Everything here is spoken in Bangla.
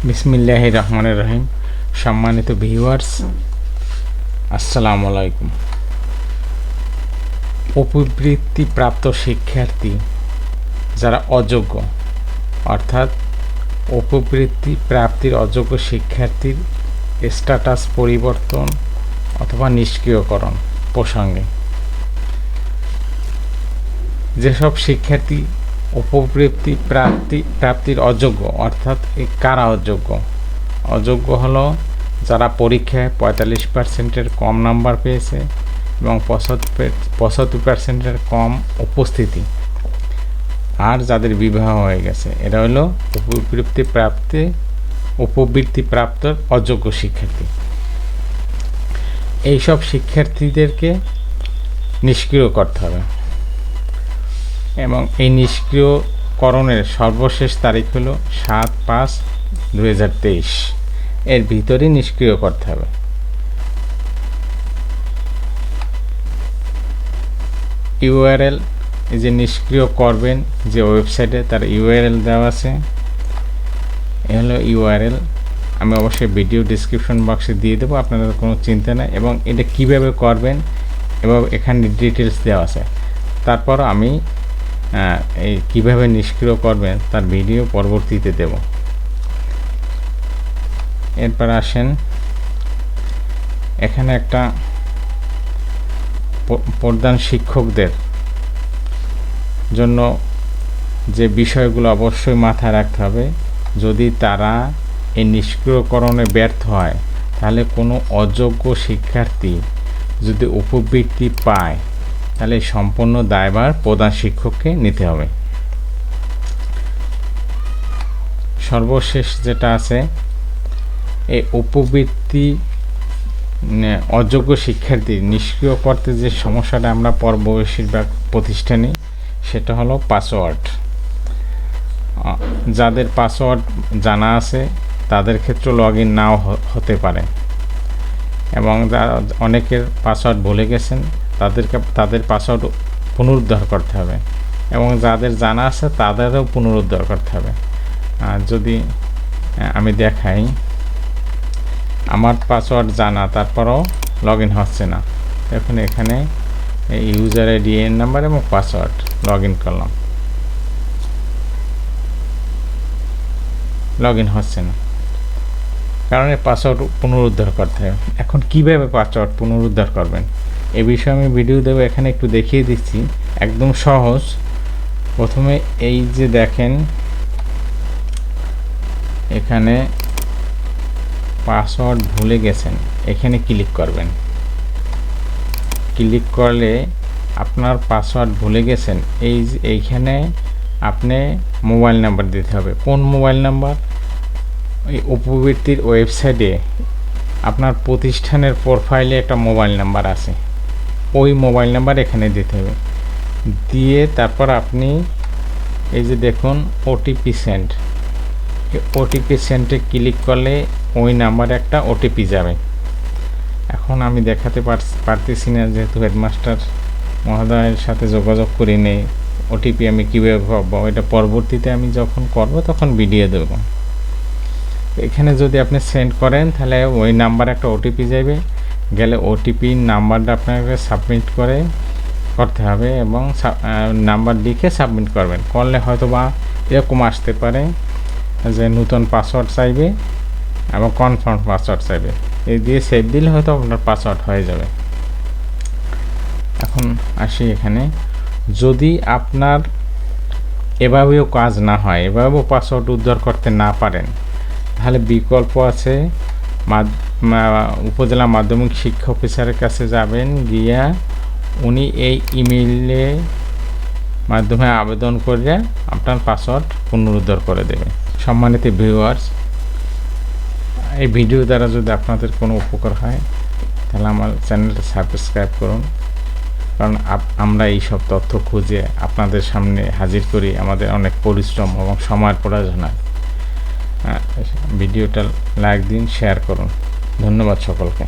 বিসমিল্লাহির রহমানির রহিম। সম্মানিত ভিউয়ার্স, আসসালামু আলাইকুম। উপবৃত্তিপ্রাপ্ত শিক্ষার্থী যারা অযোগ্য, অর্থাৎ উপবৃত্তি প্রাপ্তির অযোগ্য শিক্ষার্থীর স্ট্যাটাস পরিবর্তন অথবা নিষ্ক্রিয়করণ প্রসঙ্গে যেসব শিক্ষার্থী উপবৃত্তি প্রাপ্তির অযোগ্য, অর্থাৎ কারা অযোগ্য হলো যারা পরীক্ষায় 45% কম নাম্বার পেয়েছে এবং 75% কম উপস্থিতি, আর যাদের বিবাহ হয়ে গেছে, এরা হলো উপবৃত্তিপ্রাপ্ত অযোগ্য শিক্ষার্থী। এইসব শিক্ষার্থীদেরকে নিষ্ক্রিয় করতে হবে এবং এই নিষ্ক্রিয়করণের সর্বশেষ তারিখ হলো 7/5/2023। এর ভিতরে নিষ্ক্রিয় করতে হবে। ইউআরএল এই যে নিষ্ক্রিয় করবেন যে ওয়েবসাইটে, তার ইউআরএল দেওয়া আছে। এ হলো ইউআরএল। আমি অবশ্যই ভিডিও ডিসক্রিপশন বক্সে দিয়ে দেবো, আপনাদের কোনো চিন্তা নেই। এবং এটা কিভাবে করবেন এবং এখানে ডিটেলস দেওয়া আছে। তারপর আমি এই কীভাবে নিষ্ক্রিয় করবেন তার ভিডিও পরবর্তীতে দেব। এরপর আসেন, এখানে একটা প্রধান শিক্ষকদের জন্য যে বিষয়গুলো অবশ্যই মাথায় রাখতে হবে, যদি তারা এই নিষ্ক্রিয়করণে ব্যর্থ হয়, তাহলে কোনো অযোগ্য শিক্ষার্থী যদি উপবৃত্তি পায়, তাহলে সম্পূর্ণ দায়ভার প্রধান শিক্ষককে নিতে হবে। সর্বশেষ যেটা আছে, এই উপবৃত্তি অযোগ্য শিক্ষার্থী নিষ্ক্রিয় করতে যে সমস্যাটা আমরা বেশিরভাগ প্রতিষ্ঠানে, সেটা হলো পাসওয়ার্ড। যাদের পাসওয়ার্ড জানা আছে তাদের ক্ষেত্রে লগ ইন নাও হতে পারে, এবং অনেকের পাসওয়ার্ড ভুলে গেছেন, তাদের পাসওয়ার্ড পুনরুদ্ধার করতে হবে, এবং যাদের জানা আছে তাদেরও পুনরুদ্ধার করতে হবে। যদি আমি দেখাই, আমার পাসওয়ার্ড জানা, তারপরও লগ ইন হচ্ছে না। এখন এখানে ইউজার আইডি, নাম্বার এবং পাসওয়ার্ড লগ ইন করলাম, লগ ইন হচ্ছে না, কারণ এই পাসওয়ার্ড পুনরুদ্ধার করতে হবে। এখন কিভাবে পাসওয়ার্ড পুনরুদ্ধার করবেন এ বিষয়ে আমি ভিডিও দেবো, এখানে একটু দেখিয়ে দিচ্ছি, একদম সহজ। প্রথমে এই যে দেখেন, এখানে পাসওয়ার্ড ভুলে গেছেন, এখানে ক্লিক করবেন। ক্লিক করলে আপনার পাসওয়ার্ড ভুলে গেছেন, এইখানে আপনি মোবাইল নাম্বার দিতে হবে। কোন মোবাইল নাম্বার? এই উপবৃত্তির ওয়েবসাইটে আপনার প্রতিষ্ঠানের প্রোফাইলে একটা মোবাইল নাম্বার আছে, ওই মোবাইল নাম্বার এখানে দিতে হবে। দিয়ে তারপর আপনি এই যে দেখুন ওটিপি সেন্ড, ওটিপি সেন্ডে ক্লিক করলে ওই নাম্বারে একটা ওটিপি যাবে। এখন আমি দেখাতে পারতেছি না, যেহেতু হেডমাস্টার মহোদয়ের সাথে যোগাযোগ করি নেই, ওটিপি আমি কীভাবে পাবো, এটা পরবর্তীতে আমি যখন করব তখন ভিডিও দেব। এখানে যদি আপনি সেন্ড করেন, তাহলে ওই নাম্বারে একটা ওটিপি যাবে, গেলে ওটিপি নাম্বারটা আপনাকে সাবমিট করতে হবে, এবং নাম্বার লিখে সাবমিট করবেন। করলে হয়তো বা এরকম আসতে পারে যে নতুন পাসওয়ার্ড চাইবে এবং কনফার্ম পাসওয়ার্ড চাইবে, এই দিয়ে সেভ দিলে হয়তো আপনার পাসওয়ার্ড হয়ে যাবে। এখন আসি এখানে, যদি আপনার এভাবেও কাজ না হয়, এভাবেও পাসওয়ার্ড উদ্ধার করতে না পারেন, তাহলে বিকল্প আছে। উপজেলা মাধ্যমিক শিক্ষা অফিসারের কাছে যাবেন, গিয়া উনি এই ইমেইলে মাধ্যমে আবেদন করে আপনার পাসওয়ার্ড পুনরুদ্ধার করে দেবে। সম্মানিত ভিউয়ার্স, এই ভিডিও দ্বারা যদি আপনাদের কোনো উপকার হয়, তাহলে আমার চ্যানেলটা সাবস্ক্রাইব করুন, কারণ আমরা এই সব তথ্য খুঁজে আপনাদের সামনে হাজির করি, আমাদের অনেক পরিশ্রম এবং সময়ের প্রয়োজন হয়। ভিডিওটা লাইক দিন, শেয়ার করুন। ধন্যবাদ সকলকে।